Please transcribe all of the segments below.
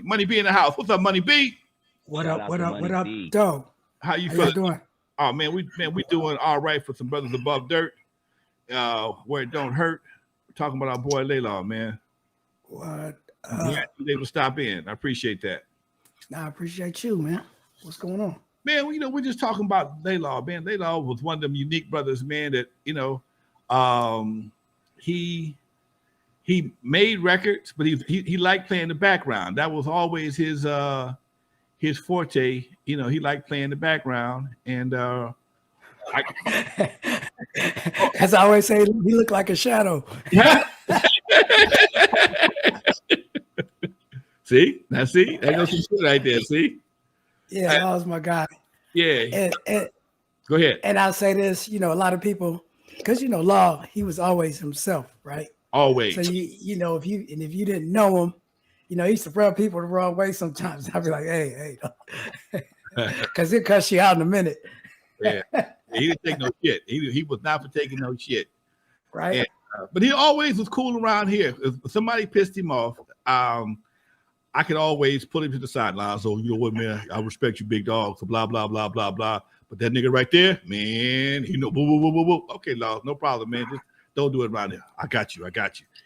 Money B in the house. What's up, Money B? What up? What up? What up, Doe? How you doing? Oh man, we doing all right for some brothers above dirt. Where it don't hurt. We're talking about our boy LAYLAW, man. What? They will stop in. I appreciate that. I appreciate you, man. What's going on? Man, we're just talking about LAYLAW, man. LAYLAW was one of them unique brothers, man, that, he made records, but he liked playing the background. That was always his forte. He liked playing the background. And as I always say, he looked like a shadow. See? That goes some shit right there. See? Yeah, that was my guy. Yeah. And go ahead. And I'll say this, a lot of people, because Law, he was always himself, right? Always. So if you didn't know him, he used to rub people the wrong way sometimes. I'd be like, hey, because he'll cuss you out in a minute. Yeah. He didn't take no shit. He was not for taking no shit. Right. And, but he always was cool around here. If somebody pissed him off, I could always pull him to the side. Lonzo, you know what, man? I respect you, big dog. So blah, blah, blah, blah, blah. But that nigga right there, man, woo, woo, woo, woo, woo. Okay, Law, no problem, man. Just don't do it around here. I got you.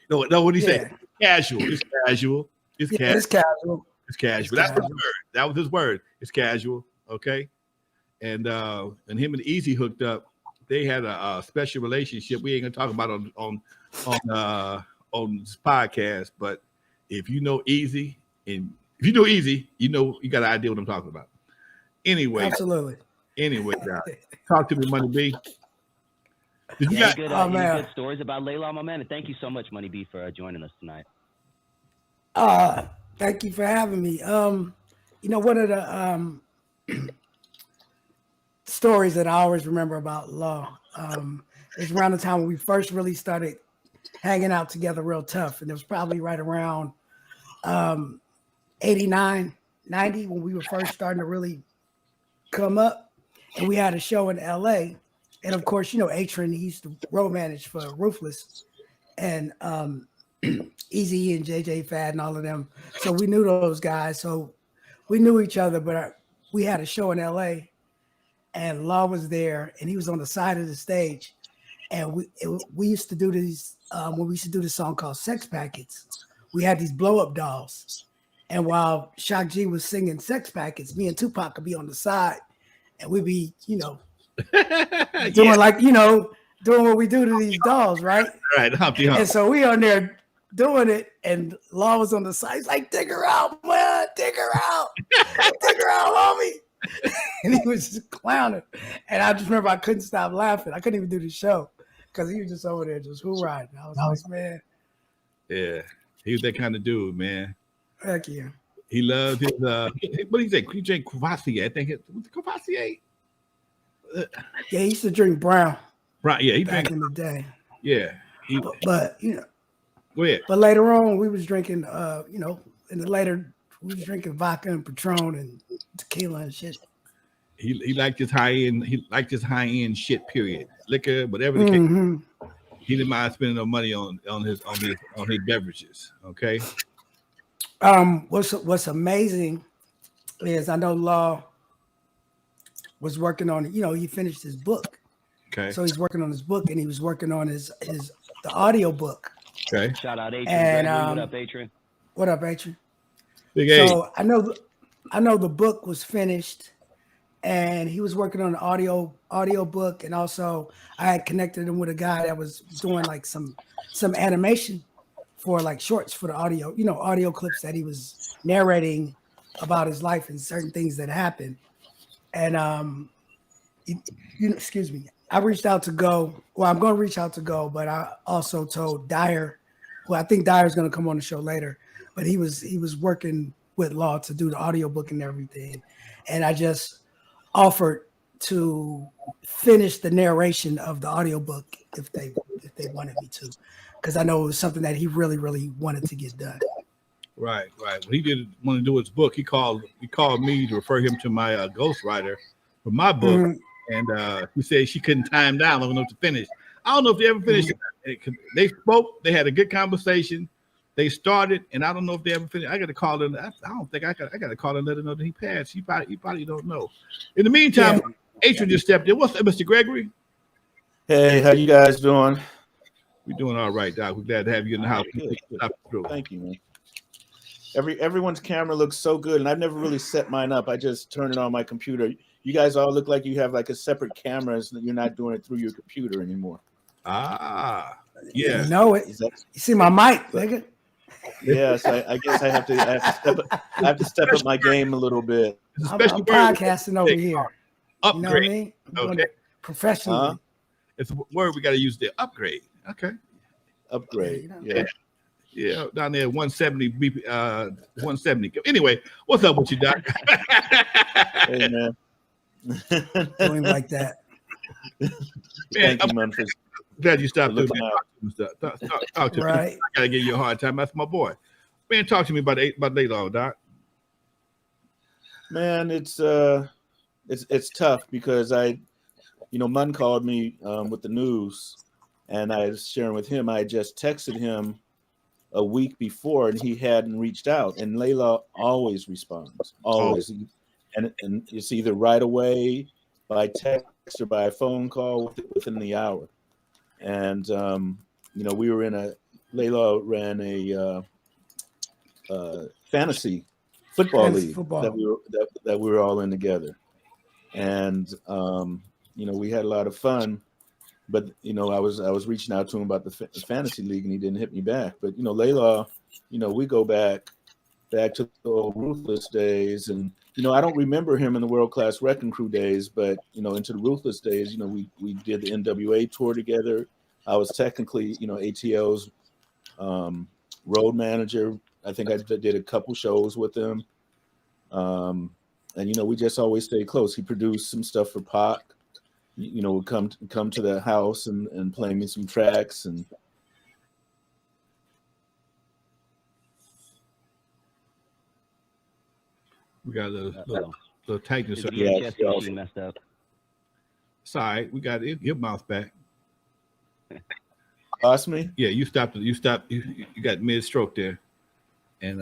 No, what did he say? Casual. It's casual. It's casual. It's casual. It's casual. That's his word. That was his word. It's casual. Okay. And him and Eazy hooked up. They had a special relationship. We ain't gonna talk about on this podcast, but if you know Eazy, you got an idea what I'm talking about. Anyway, absolutely. Anyway, talk to me, Money B. Good stories about LAYLAW, my man. And thank you so much, Money B, for joining us tonight. Thank you for having me. One of the stories that I always remember about Law is around the time when we first really started hanging out together real tough. And it was probably right around 89, 90 when we were first starting to really come up. And we had a show in LA. And of course, Atron, he used to road manage for Ruthless and Eazy E and GodFather and all of them. So we knew those guys. So we knew each other, but we had a show in LA and Law was there and he was on the side of the stage. And we used to do these, when we used to do this song called Sex Packets, we had these blow up dolls. And while Shock G was singing Sex Packets, me and Tupac could be on the side and we'd be, doing doing what we do to these dolls, right? Right, Humpty Hump. And so we on there doing it, and Law was on the side. He's like, "Dig her out, man! Dig her out! Dig her out, homie!" And he was just clowning. And I just remember I couldn't stop laughing. I couldn't even do the show because he was just over there just hoorahing. I was like, man. Yeah, he was that kind of dude, man. Heck yeah. He loved his what do you say? He drank Courvoisier. I think it was Courvoisier. Yeah, he used to drink brown. Right, yeah, he back drank in the day. Yeah, but go ahead. But later on, we was drinking, we was drinking vodka and Patron and tequila and shit. He liked his high end. He liked his high end shit. Period. Liquor, whatever the case. He didn't mind spending no money on his beverages. Okay. What's amazing is I know Law was working on, he finished his book. Okay. So he's working on his book and he was working on the audio book. Okay. Shout out Atron. And what up, Atron? What up, Atron? Big A. So I know the book was finished and he was working on the audio book, and also I had connected him with a guy that was doing like some animation for like shorts for the audio, audio clips that he was narrating about his life and certain things that happened. And excuse me, I reached out to Go. Well, I'm going to reach out to Go, but I also told Dyer, who I think Dyer's going to come on the show later, but he was working with Law to do the audiobook and everything. And I just offered to finish the narration of the audiobook if they wanted me to, because I know it was something that he really, really wanted to get done. Right. When he didn't want to do his book, he called me to refer him to my ghostwriter for my book, and he said she couldn't time down long enough to finish. I don't know if they ever finished it. They spoke. They had a good conversation, They started, and I don't know if they ever finished. I got to call him. I don't think I got to call him, let him know that he passed. He probably don't know. In the meantime, Adrian just stepped in. What's up, Mr. Gregory? Hey, how you guys doing? We're doing all right, Doc. We're glad to have you in the house. Good. Thank you, man. Everyone's camera looks so good, and I've never really set mine up. I just turn it on my computer. You guys all look like you have like a separate camera, so you're not doing it through your computer anymore. Ah, yeah. You know it. You see my mic, nigga? Yes, I guess I have to step up my game a little bit. I'm podcasting over here. Upgrade. You know what I mean? Okay. Professionally. It's a word we got to use there. Upgrade. Okay. Upgrade. Yeah. Yeah, down there, 170 BP, 170. Anyway, what's up with you, Doc? Hey, man. Doing like that. Man, Thank you, man. Glad you stopped doing that. Talk to me. I gotta give you a hard time. That's my boy. Man, talk to me about LAYLAW, Doc. Man, it's tough because Mun called me with the news, and I was sharing with him. I just texted him a week before, and he hadn't reached out. And LAYLAW always responds, always, and it's either right away, by text, or by phone call within the hour. And we were in LAYLAW ran a fantasy football league that we were all in together, and we had a lot of fun. But I was reaching out to him about the fantasy league, and he didn't hit me back. But LAYLAW, we go back to the old Ruthless days, and I don't remember him in the World Class Wrecking Crew days, but into the Ruthless days, we did the N.W.A tour together. I was technically ATL's road manager. I think I did a couple shows with him, and we just always stayed close. He produced some stuff for Pac. Would come to the house and play me some tracks. And we got a little tightness. She messed up. Sorry, we got your mouth back. Lost me? Yeah, you stopped. You got mid-stroke there, and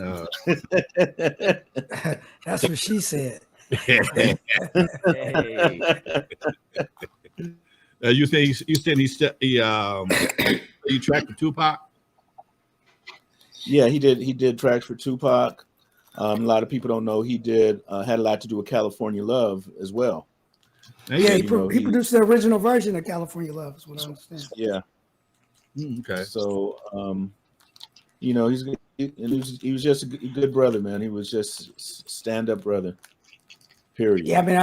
that's what she said. Hey. You said you tracked for Tupac? Yeah, he did tracks for Tupac. A lot of people don't know he had a lot to do with California Love as well. Yeah, he produced the original version of California Love, is what I understand. Yeah. Okay. So he was just a good brother, man. He was just stand-up brother. Period. Yeah, I mean,